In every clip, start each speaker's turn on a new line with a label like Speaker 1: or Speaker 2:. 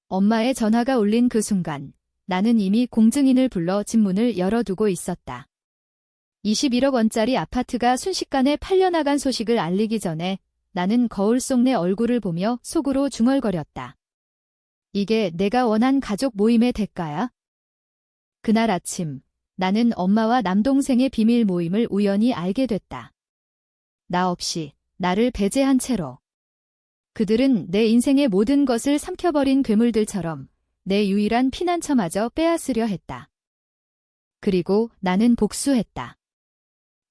Speaker 1: 엄마의 전화가 울린 그 순간 나는 이미 공증인을 불러 집 문을 열어두고 있었다. 21억 원짜리 아파트가 순식간에 팔려나간 소식을 알리기 전에 나는 거울 속 내 얼굴을 보며 속으로 중얼거렸다. 이게 내가 원한 가족 모임의 대가야? 그날 아침 나는 엄마와 남동생의 비밀 모임을 우연히 알게 됐다. 나 없이 나를 배제한 채로. 그들은 내 인생의 모든 것을 삼켜버린 괴물들처럼 내 유일한 피난처마저 빼앗으려 했다. 그리고 나는 복수했다.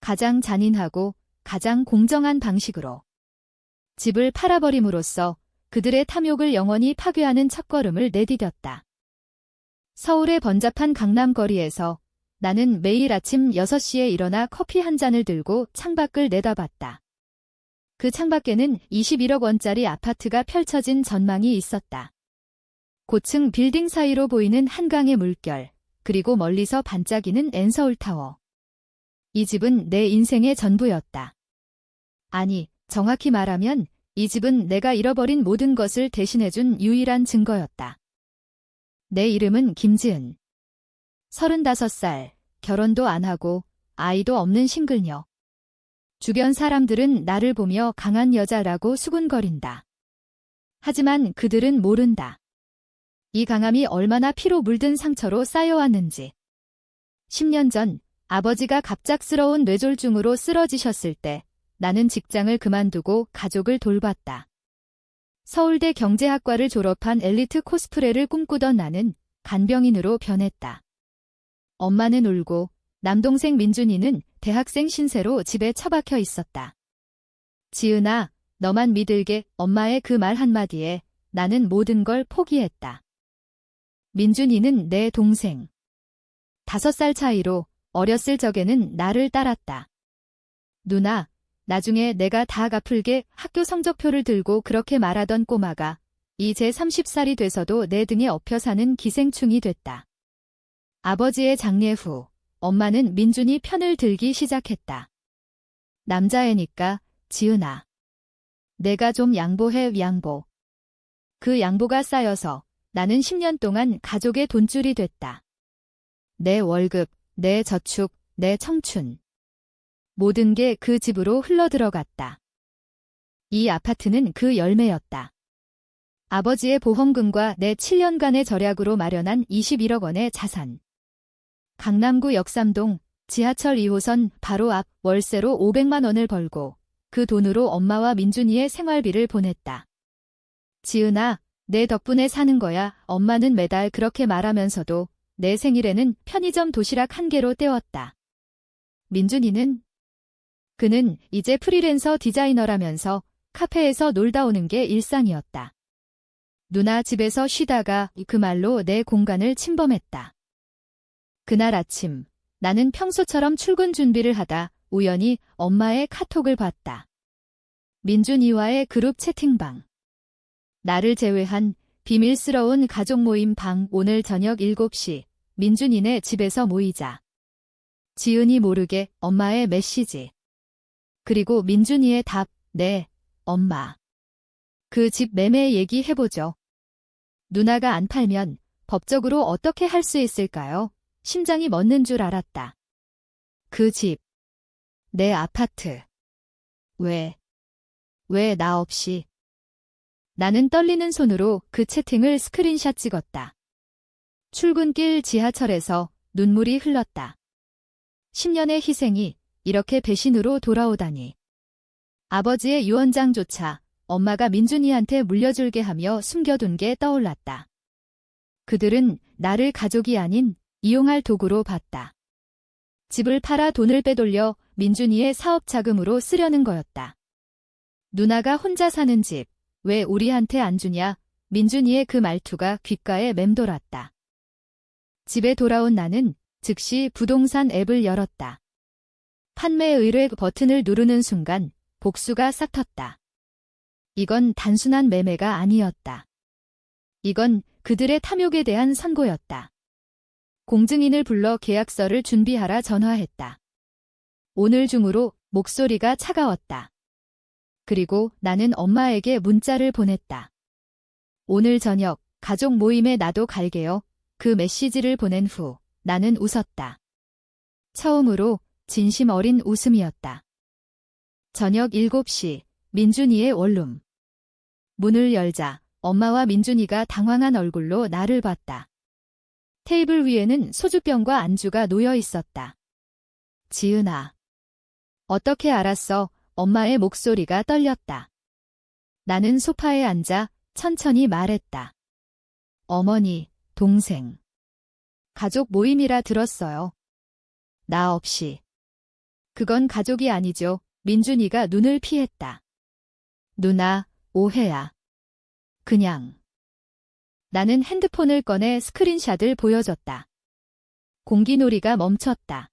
Speaker 1: 가장 잔인하고 가장 공정한 방식으로. 집을 팔아버림으로써 그들의 탐욕을 영원히 파괴하는 첫걸음을 내디뎠다. 서울의 번잡한 강남거리에서 나는 매일 아침 6시에 일어나 커피 한 잔을 들고 창밖을 내다봤다. 그 창밖에는 21억 원짜리 아파트가 펼쳐진 전망이 있었다. 고층 빌딩 사이로 보이는 한강의 물결, 그리고 멀리서 반짝이는 엔서울타워. 이 집은 내 인생의 전부였다. 아니, 정확히 말하면 이 집은 내가 잃어버린 모든 것을 대신해준 유일한 증거였다. 내 이름은 김지은. 35살, 결혼도 안 하고 아이도 없는 싱글녀. 주변 사람들은 나를 보며 강한 여자라고 수군거린다. 하지만 그들은 모른다. 이 강함이 얼마나 피로 물든 상처로 쌓여왔는지. 10년 전 아버지가 갑작스러운 뇌졸중으로 쓰러지셨을 때 나는 직장을 그만두고 가족을 돌봤다. 서울대 경제학과를 졸업한 엘리트 코스프레를 꿈꾸던 나는 간병인으로 변했다. 엄마는 울고 남동생 민준이는 대학생 신세로 집에 처박혀 있었다. 지은아, 너만 믿을게. 엄마의 그 말 한마디에 나는 모든 걸 포기했다. 민준이는 내 동생. 5살 차이로 어렸을 적에는 나를 따랐다. 누나, 나중에 내가 다 갚을게. 학교 성적표를 들고 그렇게 말하던 꼬마가 이제 30살이 돼서도 내 등에 엎여 사는 기생충이 됐다. 아버지의 장례 후 엄마는 민준이 편을 들기 시작했다. 남자애니까 지은아. 내가 좀 양보해. 양보. 그 양보가 쌓여서 나는 10년 동안 가족의 돈줄이 됐다. 내 월급, 내 저축, 내 청춘. 모든 게 그 집으로 흘러들어갔다. 이 아파트는 그 열매였다. 아버지의 보험금과 내 7년간의 절약으로 마련한 21억 원의 자산. 강남구 역삼동 지하철 2호선 바로 앞 월세로 500만 원을 벌고 그 돈으로 엄마와 민준이의 생활비를 보냈다. 지은아, 내 덕분에 사는 거야. 엄마는 매달 그렇게 말하면서도 내 생일에는 편의점 도시락 1개로 때웠다. 민준이는? 그는 이제 프리랜서 디자이너라면서 카페에서 놀다 오는 게 일상이었다. 누나 집에서 쉬다가 그 말로 내 공간을 침범했다. 그날 아침 나는 평소처럼 출근 준비를 하다 우연히 엄마의 카톡을 봤다. 민준이와의 그룹 채팅방. 나를 제외한 비밀스러운 가족 모임 방. 오늘 저녁 7시 민준이네 집에서 모이자. 지은이 모르게 엄마의 메시지. 그리고 민준이의 답. 네, 엄마. 그 집 매매 얘기해보죠. 누나가 안 팔면 법적으로 어떻게 할 수 있을까요? 심장이 멎는 줄 알았다. 그 집. 내 아파트. 왜 나 없이. 나는 떨리는 손으로 그 채팅을 스크린샷 찍었다. 출근길 지하철에서 눈물이 흘렀다. 10년의 희생이 이렇게 배신으로 돌아오다니. 아버지의 유언장조차 엄마가 민준이한테 물려줄게 하며 숨겨둔 게 떠올랐다. 그들은 나를 가족이 아닌 이용할 도구로 봤다. 집을 팔아 돈을 빼돌려 민준이의 사업 자금으로 쓰려는 거였다. 누나가 혼자 사는 집, 왜 우리한테 안 주냐? 민준이의 그 말투가 귓가에 맴돌았다. 집에 돌아온 나는 즉시 부동산 앱을 열었다. 판매 의뢰 버튼을 누르는 순간 복수가 싹 텄다. 이건 단순한 매매가 아니었다. 이건 그들의 탐욕에 대한 선고였다. 공증인을 불러 계약서를 준비하라 전화했다. 오늘 중으로 목소리가 차가웠다. 그리고 나는 엄마에게 문자를 보냈다. 오늘 저녁 가족 모임에 나도 갈게요. 그 메시지를 보낸 후 나는 웃었다. 처음으로 진심 어린 웃음이었다. 저녁 7시 민준이의 원룸. 문을 열자 엄마와 민준이가 당황한 얼굴로 나를 봤다. 테이블 위에는 소주병과 안주가 놓여 있었다. 지은아. 어떻게 알았어? 엄마의 목소리가 떨렸다. 나는 소파에 앉아 천천히 말했다. 어머니, 동생. 가족 모임이라 들었어요. 나 없이. 그건 가족이 아니죠. 민준이가 눈을 피했다. 누나, 오해야. 그냥. 나는 핸드폰을 꺼내 스크린샷을 보여줬다. 공기놀이가 멈췄다.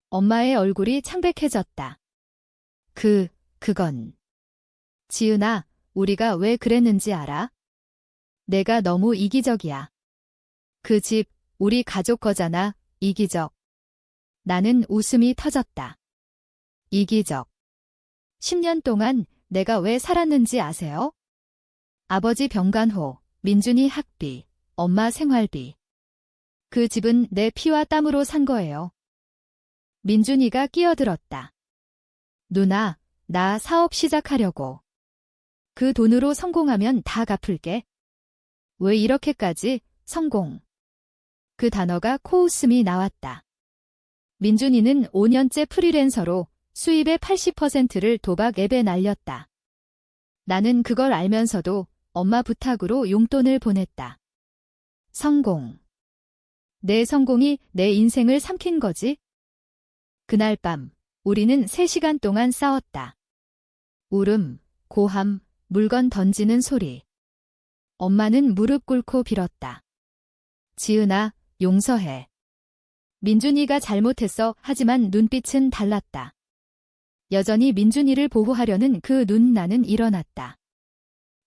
Speaker 1: 엄마의 얼굴이 창백해졌다. 그건. 지은아, 우리가 왜 그랬는지 알아? 내가 너무 이기적이야. 그 집, 우리 가족 거잖아, 이기적. 나는 웃음이 터졌다. 이기적. 10년 동안 내가 왜 살았는지 아세요? 아버지 병간호, 민준이 학비, 엄마 생활비. 그 집은 내 피와 땀으로 산 거예요. 민준이가 끼어들었다. 누나, 나 사업 시작하려고. 그 돈으로 성공하면 다 갚을게. 왜 이렇게까지, 성공. 그 단어가 코웃음이 나왔다. 민준이는 5년째 프리랜서로 수입의 80%를 도박 앱에 날렸다. 나는 그걸 알면서도 엄마 부탁으로 용돈을 보냈다. 성공. 내 성공이 내 인생을 삼킨 거지? 그날 밤, 우리는 3시간 동안 싸웠다. 울음, 고함, 물건 던지는 소리. 엄마는 무릎 꿇고 빌었다. 지은아, 용서해. 민준이가 잘못했어. 하지만 눈빛은 달랐다. 여전히 민준이를 보호하려는 그 눈. 나는 일어났다.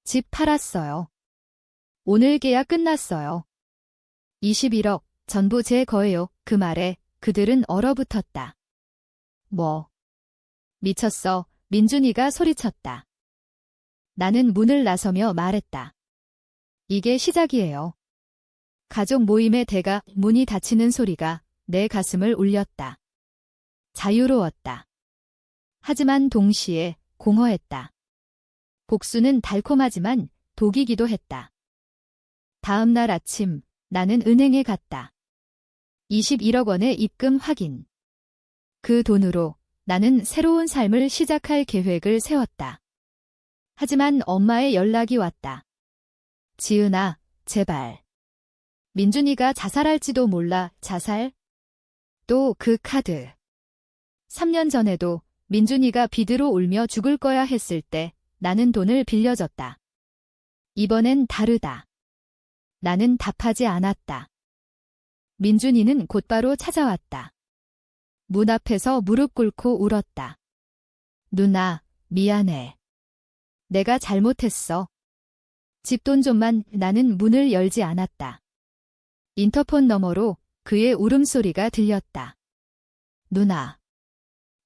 Speaker 1: 집 팔았어요. 오늘 계약 끝났어요. 21억, 전부 제 거예요. 그 말에 그들은 얼어붙었다. 뭐? 미쳤어. 민준이가 소리쳤다. 나는 문을 나서며 말했다. 이게 시작이에요. 가족 모임의 대가 문이 닫히는 소리가 내 가슴을 울렸다. 자유로웠다. 하지만 동시에 공허했다. 복수는 달콤하지만 독이기도 했다. 다음 날 아침 나는 은행에 갔다. 21억 원의 입금 확인. 그 돈으로 나는 새로운 삶을 시작할 계획을 세웠다. 하지만 엄마의 연락이 왔다. 지은아, 제발. 민준이가 자살할지도 몰라. 자살? 또 그 카드. 3년 전에도 민준이가 비드로 울며 죽을 거야 했을 때 나는 돈을 빌려줬다. 이번엔 다르다. 나는 답하지 않았다. 민준이는 곧바로 찾아왔다. 문 앞에서 무릎 꿇고 울었다. 누나, 미안해. 내가 잘못했어. 집돈 좀만. 나는 문을 열지 않았다. 인터폰 너머로 그의 울음소리가 들렸다. 누나.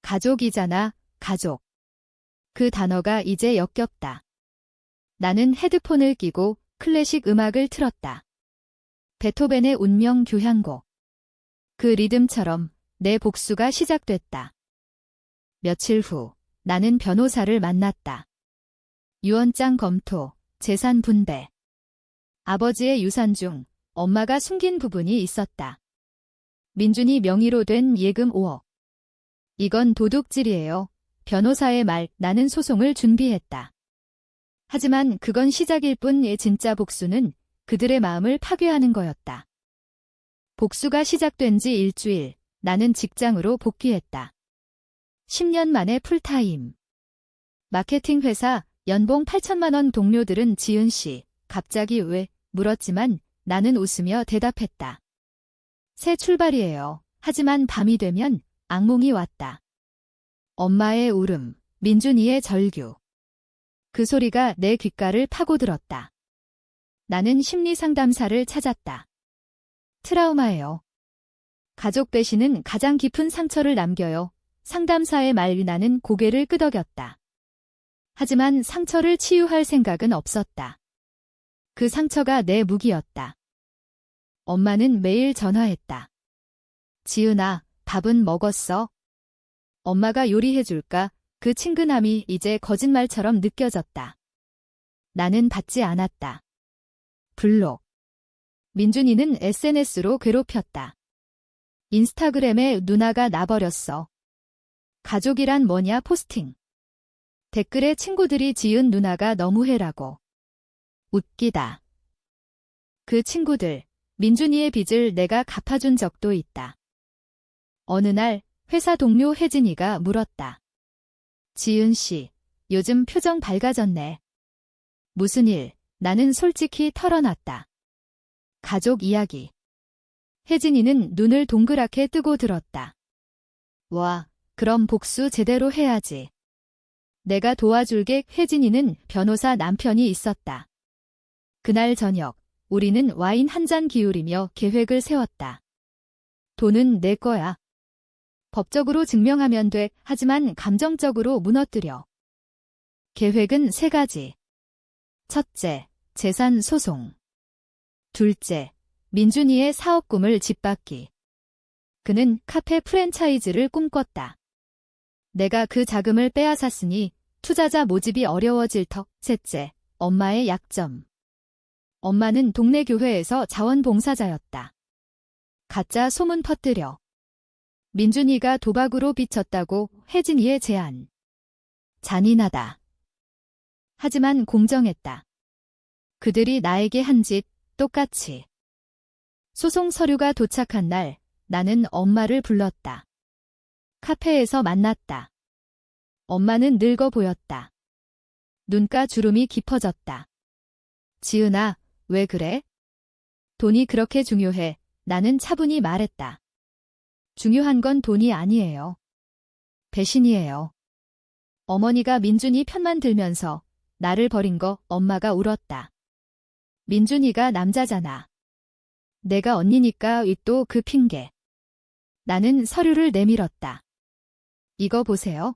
Speaker 1: 가족이잖아, 가족. 그 단어가 이제 역겹다. 나는 헤드폰을 끼고 클래식 음악을 틀었다. 베토벤의 운명 교향곡. 그 리듬처럼 내 복수가 시작됐다. 며칠 후 나는 변호사를 만났다. 유언장 검토, 재산 분배. 아버지의 유산 중 엄마가 숨긴 부분이 있었다. 민준이 명의로 된 예금 5억. 이건 도둑질이에요. 변호사의 말. 나는 소송을 준비했다. 하지만 그건 시작일 뿐. 진짜 복수는 그들의 마음을 파괴하는 거였다. 복수가 시작된 지 일주일, 나는 직장으로 복귀했다. 10년 만에 풀타임. 마케팅 회사, 연봉 8천만 원. 동료들은 지은 씨, 갑자기 왜? 물었지만 나는 웃으며 대답했다. 새 출발이에요. 하지만 밤이 되면 악몽이 왔다. 엄마의 울음, 민준이의 절규. 그 소리가 내 귓가를 파고들었다. 나는 심리상담사를 찾았다. 트라우마예요. 가족 배신은 가장 깊은 상처를 남겨요. 상담사의 말. 나는 고개를 끄덕였다. 하지만 상처를 치유할 생각은 없었다. 그 상처가 내 무기였다. 엄마는 매일 전화했다. 지은아, 밥은 먹었어? 엄마가 요리해줄까? 그 친근함이 이제 거짓말처럼 느껴졌다. 나는 받지 않았다. 블록. 민준이는 SNS로 괴롭혔다. 인스타그램에 누나가 나버렸어. 가족이란 뭐냐 포스팅. 댓글에 친구들이 지은 누나가 너무해라고. 웃기다. 그 친구들, 민준이의 빚을 내가 갚아준 적도 있다. 어느 날 회사 동료 혜진이가 물었다. 지은 씨, 요즘 표정 밝아졌네. 무슨 일? 나는 솔직히 털어놨다. 가족 이야기. 혜진이는 눈을 동그랗게 뜨고 들었다. 와, 그럼 복수 제대로 해야지. 내가 도와줄게. 혜진이는 변호사 남편이 있었다. 그날 저녁, 우리는 와인 한 잔 기울이며 계획을 세웠다. 돈은 내 거야. 법적으로 증명하면 돼. 하지만 감정적으로 무너뜨려. 계획은 3가지. 첫째, 재산 소송. 둘째, 민준이의 사업 꿈을 짓밟기. 그는 카페 프랜차이즈를 꿈꿨다. 내가 그 자금을 빼앗았으니 투자자 모집이 어려워질 터. 셋째, 엄마의 약점. 엄마는 동네 교회에서 자원봉사자였다. 가짜 소문 퍼뜨려. 민준이가 도박으로 빚졌다고. 혜진이의 제안. 잔인하다. 하지만 공정했다. 그들이 나에게 한 짓 똑같이. 소송 서류가 도착한 날, 나는 엄마를 불렀다. 카페에서 만났다. 엄마는 늙어 보였다. 눈가 주름이 깊어졌다. 지은아, 왜 그래? 돈이 그렇게 중요해. 나는 차분히 말했다. 중요한 건 돈이 아니에요. 배신이에요. 어머니가 민준이 편만 들면서 나를 버린 거. 엄마가 울었다. 민준이가 남자잖아. 내가 언니니까. 또 그 핑계. 나는 서류를 내밀었다. 이거 보세요.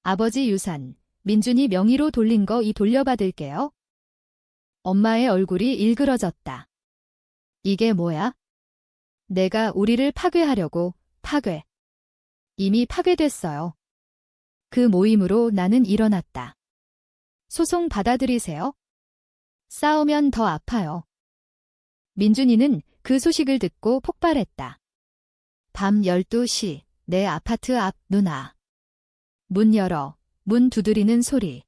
Speaker 1: 아버지 유산, 민준이 명의로 돌린 거 돌려받을게요. 엄마의 얼굴이 일그러졌다. 이게 뭐야? 내가 우리를 파괴하려고. 파괴. 이미 파괴됐어요. 그 모임으로 나는 일어났다. 소송 받아들이세요. 싸우면 더 아파요. 민준이는 그 소식을 듣고 폭발했다. 밤 12시, 내 아파트 앞. 누나. 문 열어. 문 두드리는 소리.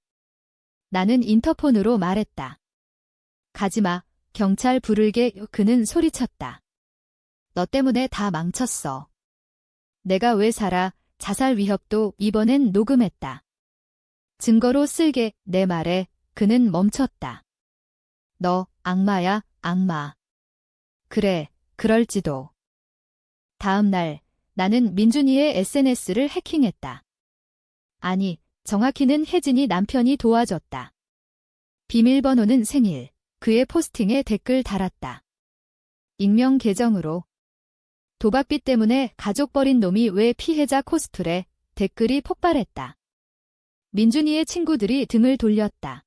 Speaker 1: 나는 인터폰으로 말했다. 가지마. 경찰 부를게. 그는 소리쳤다. 너 때문에 다 망쳤어. 내가 왜 살아. 자살 위협도. 이번엔 녹음했다. 증거로 쓸게. 내 말에. 그는 멈췄다. 너 악마야, 악마. 그래, 그럴지도. 다음 날, 나는 민준이의 SNS를 해킹했다. 아니, 정확히는 혜진이 남편이 도와줬다. 비밀번호는 생일, 그의 포스팅에 댓글 달았다. 익명 계정으로. 도박빚 때문에 가족 버린 놈이 왜 피해자 코스프레. 댓글이 폭발했다. 민준이의 친구들이 등을 돌렸다.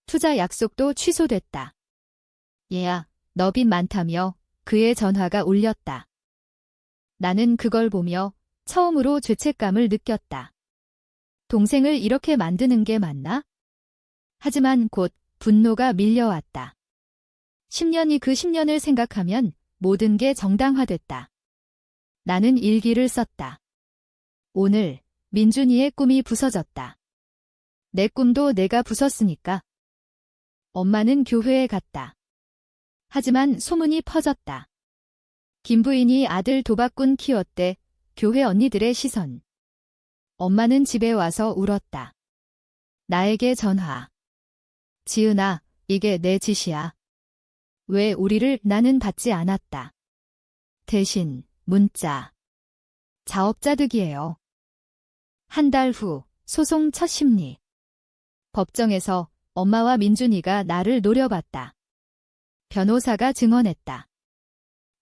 Speaker 1: 투자 약속도 취소됐다. 얘야, 너 빚 많다며. 그의 전화가 울렸다. 나는 그걸 보며 처음으로 죄책감을 느꼈다. 동생을 이렇게 만드는 게 맞나? 하지만 곧 분노가 밀려왔다. 10년이 그 10년을 생각하면 모든 게 정당화됐다. 나는 일기를 썼다. 오늘 민준이의 꿈이 부서졌다. 내 꿈도 내가 부쉈으니까. 엄마는 교회에 갔다. 하지만 소문이 퍼졌다. 김 부인이 아들 도박꾼 키웠대. 교회 언니들의 시선. 엄마는 집에 와서 울었다. 나에게 전화. 지은아, 이게 내 짓이야. 왜 우리를. 나는 받지 않았다. 대신 문자. 자업자득이에요. 한 달 후 소송 첫 심리. 법정에서 엄마와 민준이가 나를 노려봤다. 변호사가 증언했다.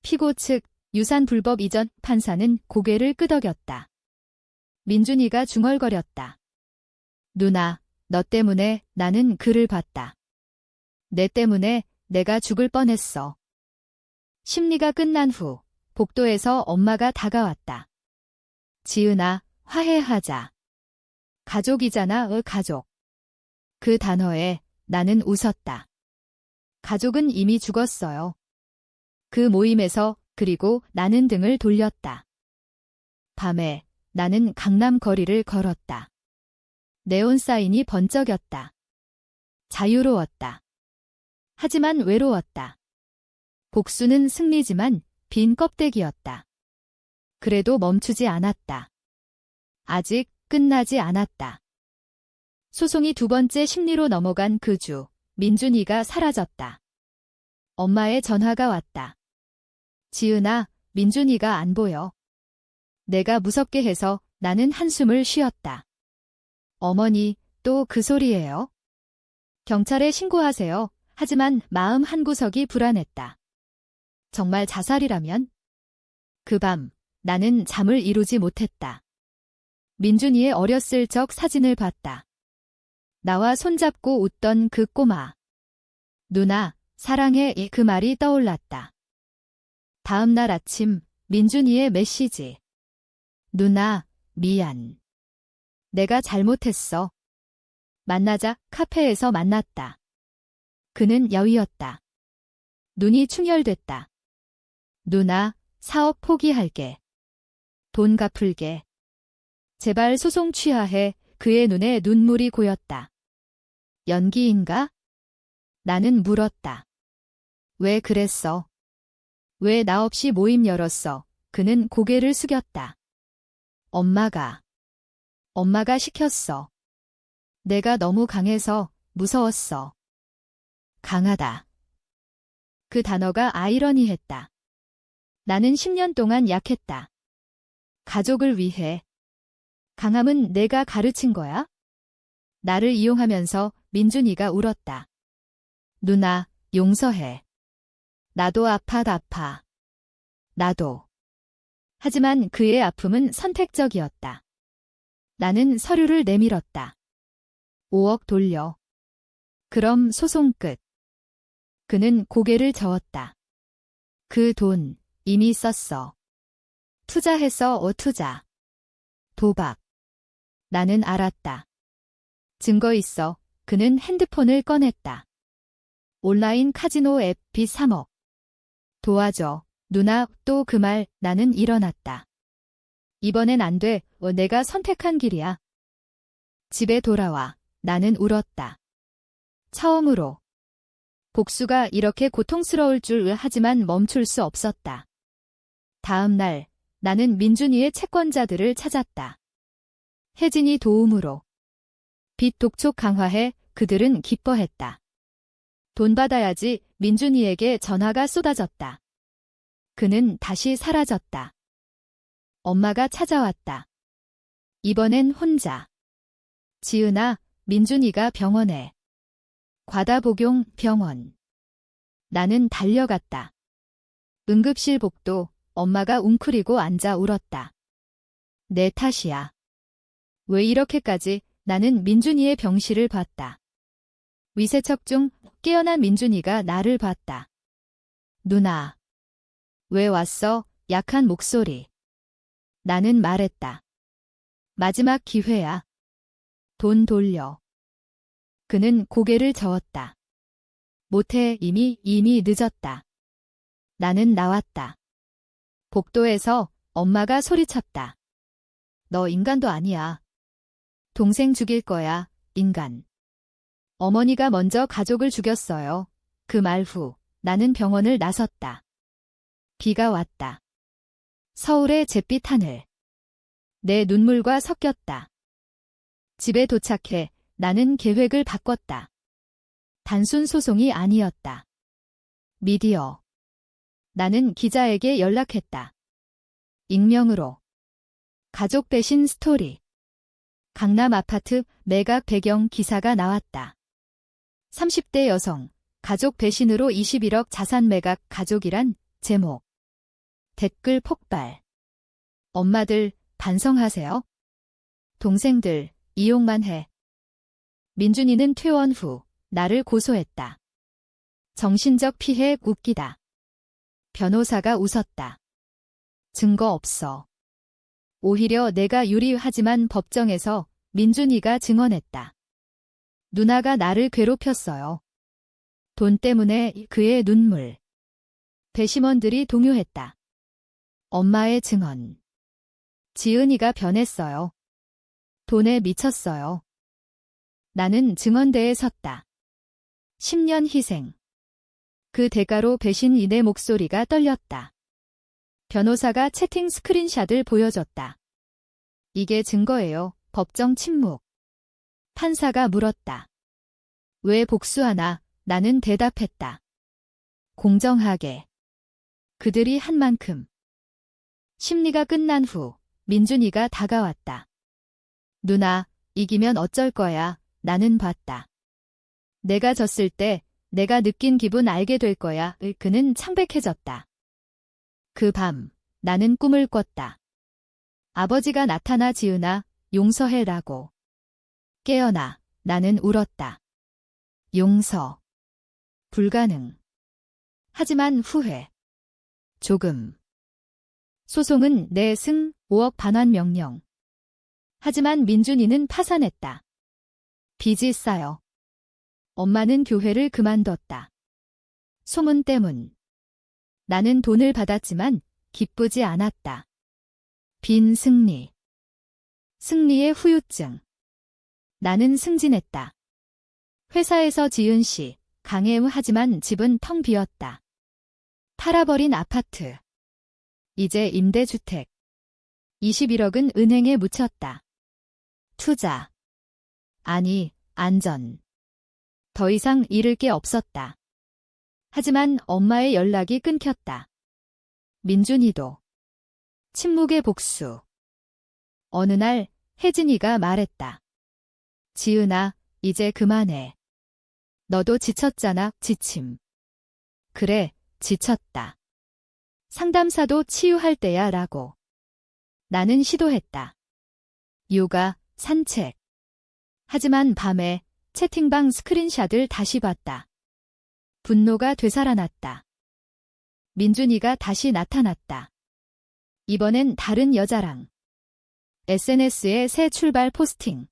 Speaker 1: 피고 측 유산 불법 이전. 판사는 고개를 끄덕였다. 민준이가 중얼거렸다. 누나, 너 때문에 나는 그를 봤다. 내 때문에 내가 죽을 뻔했어. 심리가 끝난 후 복도에서 엄마가 다가왔다. 지은아, 화해하자. 가족이잖아, 가족. 그 단어에 나는 웃었다. 가족은 이미 죽었어요. 그 모임에서 그리고 나는 등을 돌렸다. 밤에 나는 강남 거리를 걸었다. 네온 사인이 번쩍였다. 자유로웠다. 하지만 외로웠다. 복수는 승리지만 빈 껍데기였다. 그래도 멈추지 않았다. 아직 끝나지 않았다. 소송이 두 번째 심리로 넘어간 그 주, 민준이가 사라졌다. 엄마의 전화가 왔다. 지은아, 민준이가 안 보여. 내가 무섭게 해서 나는 한숨을 쉬었다. 어머니, 또 그 소리예요? 경찰에 신고하세요. 하지만 마음 한구석이 불안했다. 정말 자살이라면? 그 밤, 나는 잠을 이루지 못했다. 민준이의 어렸을 적 사진을 봤다. 나와 손잡고 웃던 그 꼬마. 누나, 사랑해, 그 말이 떠올랐다. 다음 날 아침, 민준이의 메시지. 누나, 미안. 내가 잘못했어. 만나자. 카페에서 만났다. 그는 여위였다. 눈이 충혈됐다. 누나, 사업 포기할게. 돈 갚을게. 제발 소송 취하해. 그의 눈에 눈물이 고였다. 연기인가? 나는 물었다. 왜 그랬어? 왜 나 없이 모임 열었어? 그는 고개를 숙였다. 엄마가 시켰어. 내가 너무 강해서 무서웠어. 강하다. 그 단어가 아이러니했다. 나는 10년 동안 약했다. 가족을 위해. 강함은 내가 가르친 거야? 나를 이용하면서 민준이가 울었다. 누나, 용서해. 나도 아파. 나도. 하지만 그의 아픔은 선택적이었다. 나는 서류를 내밀었다. 5억 돌려. 그럼 소송 끝. 그는 고개를 저었다. 그 돈 이미 썼어. 투자했어, 투자. 도박. 나는 알았다. 증거 있어. 그는 핸드폰을 꺼냈다. 온라인 카지노 앱 빚 3억. 도와줘. 누나, 또 그 말. 나는 일어났다. 이번엔 안 돼. 내가 선택한 길이야. 집에 돌아와. 나는 울었다. 처음으로. 복수가 이렇게 고통스러울 줄. 하지만 멈출 수 없었다. 다음 날 나는 민준이의 채권자들을 찾았다. 혜진이 도움으로. 빚 독촉 강화해. 그들은 기뻐했다. 돈 받아야지. 민준이에게 전화가 쏟아졌다. 그는 다시 사라졌다. 엄마가 찾아왔다. 이번엔 혼자. 지은아, 민준이가 병원에. 과다복용 병원. 나는 달려갔다. 응급실 복도. 엄마가 웅크리고 앉아 울었다. 내 탓이야. 왜 이렇게까지. 나는 민준이의 병실을 봤다. 위세척 중 깨어난 민준이가 나를 봤다. 누나. 왜 왔어? 약한 목소리. 나는 말했다. 마지막 기회야. 돈 돌려. 그는 고개를 저었다. 못해. 이미 늦었다. 나는 나왔다. 복도에서 엄마가 소리쳤다. 너 인간도 아니야. 동생 죽일 거야, 인간. 어머니가 먼저 가족을 죽였어요. 그 말 후 나는 병원을 나섰다. 비가 왔다. 서울의 잿빛 하늘. 내 눈물과 섞였다. 집에 도착해 나는 계획을 바꿨다. 단순 소송이 아니었다. 미디어. 나는 기자에게 연락했다. 익명으로. 가족 배신 스토리. 강남 아파트 매각 배경 기사가 나왔다. 30대 여성, 가족 배신으로 21억 자산 매각 가족이란 제목. 댓글 폭발. 엄마들, 반성하세요. 동생들, 이용만 해. 민준이는 퇴원 후 나를 고소했다. 정신적 피해 웃기다. 변호사가 웃었다. 증거 없어. 오히려 내가 유리하지만 법정에서 민준이가 증언했다. 누나가 나를 괴롭혔어요. 돈 때문에 그의 눈물. 배심원들이 동요했다. 엄마의 증언. 지은이가 변했어요. 돈에 미쳤어요. 나는 증언대에 섰다. 10년 희생. 그 대가로 배신인의 목소리가 떨렸다. 변호사가 채팅 스크린샷을 보여줬다. 이게 증거예요. 법정 침묵. 판사가 물었다. 왜 복수하나? 나는 대답했다. 공정하게. 그들이 한 만큼. 심리가 끝난 후 민준이가 다가왔다. 누나, 이기면 어쩔 거야. 나는 봤다. 내가 졌을 때 내가 느낀 기분 알게 될 거야. 그는 창백해졌다. 그 밤 나는 꿈을 꿨다. 아버지가 나타나 지은아, 용서해라고. 깨어나 나는 울었다. 용서. 불가능. 하지만 후회. 조금. 소송은 내 승 5억 반환 명령. 하지만 민준이는 파산했다. 빚이 쌓여. 엄마는 교회를 그만뒀다. 소문 때문. 나는 돈을 받았지만 기쁘지 않았다. 빈 승리. 승리의 후유증. 나는 승진했다. 회사에서 지은 씨, 강해하지만 집은 텅 비었다. 팔아버린 아파트. 이제 임대주택. 21억은 은행에 묻혔다. 투자. 아니, 안전. 더 이상 잃을 게 없었다. 하지만 엄마의 연락이 끊겼다. 민준이도. 침묵의 복수. 어느 날 혜진이가 말했다. 지은아, 이제 그만해. 너도 지쳤잖아, 지침. 그래, 지쳤다. 상담사도 치유할 때야 라고. 나는 시도했다. 요가, 산책. 하지만 밤에 채팅방 스크린샷을 다시 봤다. 분노가 되살아났다. 민준이가 다시 나타났다. 이번엔 다른 여자랑. SNS에 새 출발 포스팅.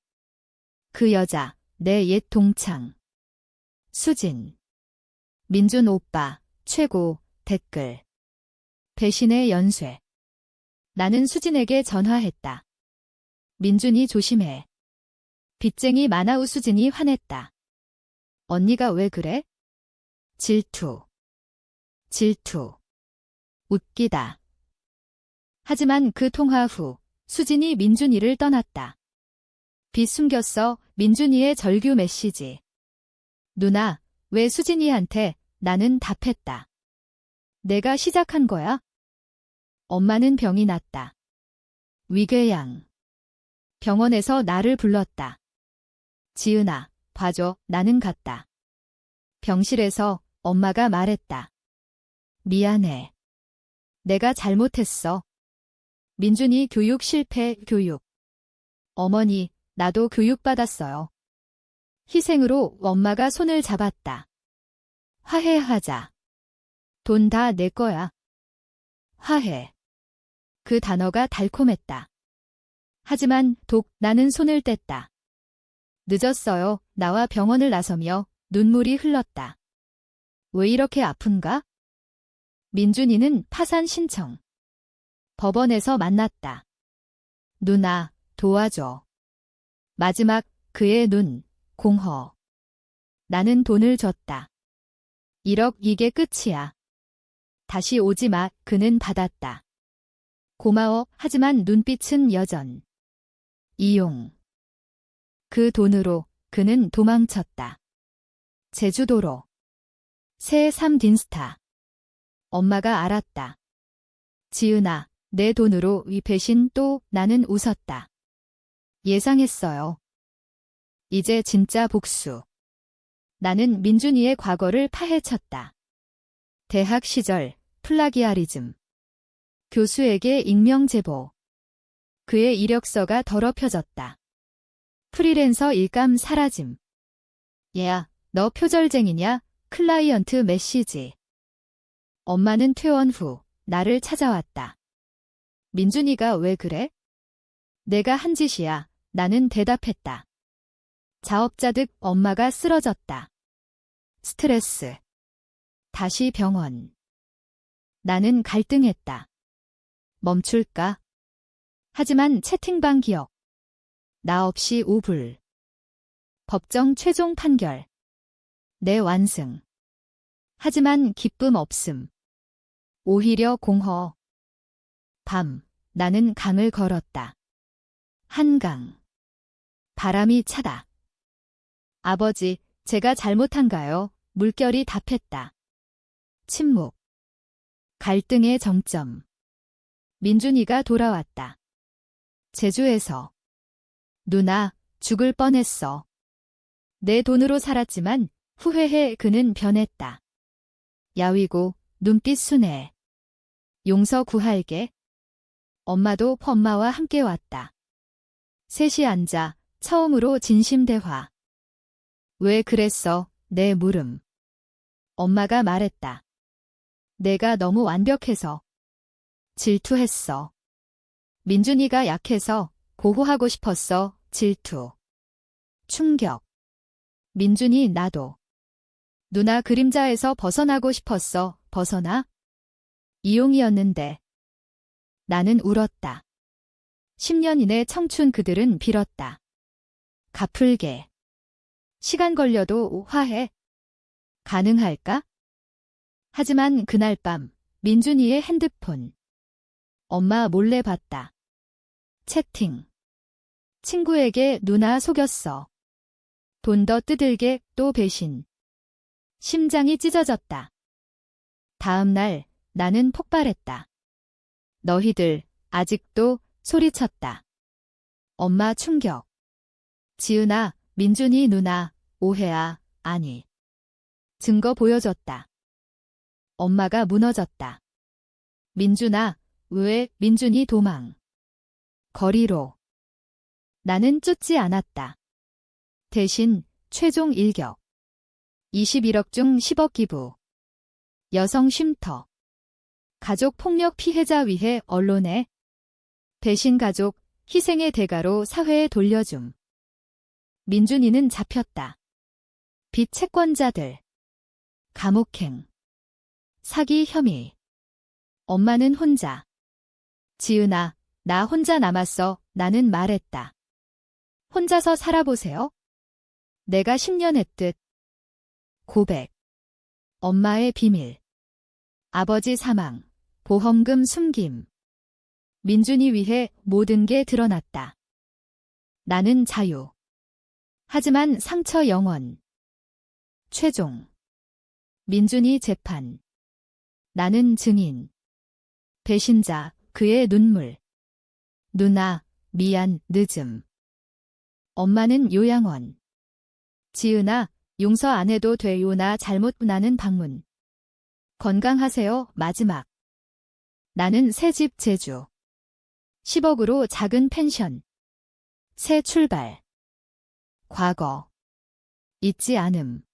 Speaker 1: 그 여자, 내 옛 동창. 수진. 민준 오빠, 최고, 댓글. 배신의 연쇄. 나는 수진에게 전화했다. 민준이 조심해. 빚쟁이 마나우. 수진이 화냈다. 언니가 왜 그래? 질투. 질투. 웃기다. 하지만 그 통화 후 수진이 민준이를 떠났다. 빚 숨겼어. 민준이의 절규 메시지. 누나, 왜 수진이한테? 나는 답했다. 내가 시작한 거야? 엄마는 병이 났다. 위궤양. 병원에서 나를 불렀다. 지은아, 봐줘. 나는 갔다. 병실에서 엄마가 말했다. 미안해. 내가 잘못했어. 민준이 교육 실패, 교육. 어머니, 나도 교육받았어요. 희생으로 엄마가 손을 잡았다. 화해하자. 돈 다 내 거야. 화해. 그 단어가 달콤했다. 하지만 나는 손을 뗐다. 늦었어요. 나와 병원을 나서며 눈물이 흘렀다. 왜 이렇게 아픈가? 민준이는 파산 신청. 법원에서 만났다. 누나, 도와줘. 마지막 그의 눈, 공허. 나는 돈을 줬다. 1억 이게 끝이야. 다시 오지 마. 그는 받았다. 고마워. 하지만 눈빛은 여전. 이용. 그 돈으로 그는 도망쳤다. 제주도로. 새 삶 딘스타. 엄마가 알았다. 지은아, 내 돈으로 이 배신. 또 나는 웃었다. 예상했어요. 이제 진짜 복수. 나는 민준이의 과거를 파헤쳤다. 대학 시절 플라기아리즘. 교수에게 익명 제보. 그의 이력서가 더럽혀졌다. 프리랜서 일감 사라짐. 얘야, 너 표절쟁이냐? 클라이언트 메시지. 엄마는 퇴원 후 나를 찾아왔다. 민준이가 왜 그래? 내가 한 짓이야. 나는 대답했다. 자업자득 엄마가 쓰러졌다. 스트레스. 다시 병원. 나는 갈등했다. 멈출까? 하지만 채팅방 기억. 나 없이 우불. 법정 최종 판결. 내 완승. 하지만 기쁨 없음. 오히려 공허. 밤, 나는 강을 걸었다. 한강. 바람이 차다. 아버지, 제가 잘못한가요? 물결이 답했다. 침묵. 갈등의 정점. 민준이가 돌아왔다. 제주에서. 누나, 죽을 뻔했어. 내 돈으로 살았지만 후회해. 그는 변했다. 야위고, 눈빛 순해. 용서 구할게. 엄마와 함께 왔다. 셋이 앉아 처음으로 진심 대화. 왜 그랬어? 내 물음. 엄마가 말했다. 내가 너무 완벽해서. 질투했어. 민준이가 약해서 보호하고 싶었어. 질투. 충격. 민준이 나도. 누나 그림자에서 벗어나고 싶었어. 벗어나? 이용이었는데. 나는 울었다. 10년 이내 청춘 그들은 빌었다. 갚을게. 시간 걸려도 화해. 가능할까? 하지만 그날 밤 민준이의 핸드폰. 엄마 몰래 봤다. 채팅. 친구에게 누나 속였어. 돈 더 뜯을게. 또 배신. 심장이 찢어졌다. 다음 날 나는 폭발했다. 너희들 아직도 소리쳤다. 엄마 충격. 지은아, 민준이 누나, 오해야. 아니. 증거 보여줬다. 엄마가 무너졌다. 민준아, 왜? 민준이 도망. 거리로. 나는 쫓지 않았다. 대신 최종 일격. 21억 중 10억 기부. 여성 쉼터. 가족 폭력 피해자 위해 언론에. 배신 가족, 희생의 대가로 사회에 돌려줌. 민준이는 잡혔다. 빚 채권자들. 감옥행. 사기 혐의. 엄마는 혼자. 지은아, 나 혼자 남았어. 나는 말했다. 혼자서 살아보세요. 내가 10년 했듯. 고백. 엄마의 비밀. 아버지 사망. 보험금 숨김. 민준이 위해 모든 게 드러났다. 나는 자유. 하지만 상처 영원. 최종. 민준이 재판. 나는 증인. 배신자, 그의 눈물. 누나, 미안, 늦음. 엄마는 요양원. 지은아, 용서 안 해도 돼요. 나 잘못. 나는 방문. 건강하세요. 마지막. 나는 새집 제주. 10억으로 작은 펜션. 새 출발. 과거. 잊지 않음.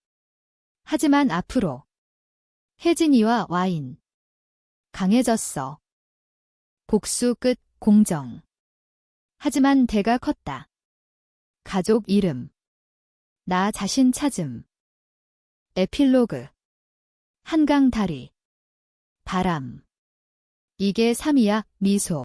Speaker 1: 하지만 앞으로. 혜진이와 와인. 강해졌어. 복수 끝. 공정. 하지만 대가 컸다. 가족 이름. 나 자신 찾음. 에필로그. 한강 다리. 바람. 이게 삶이야. 미소.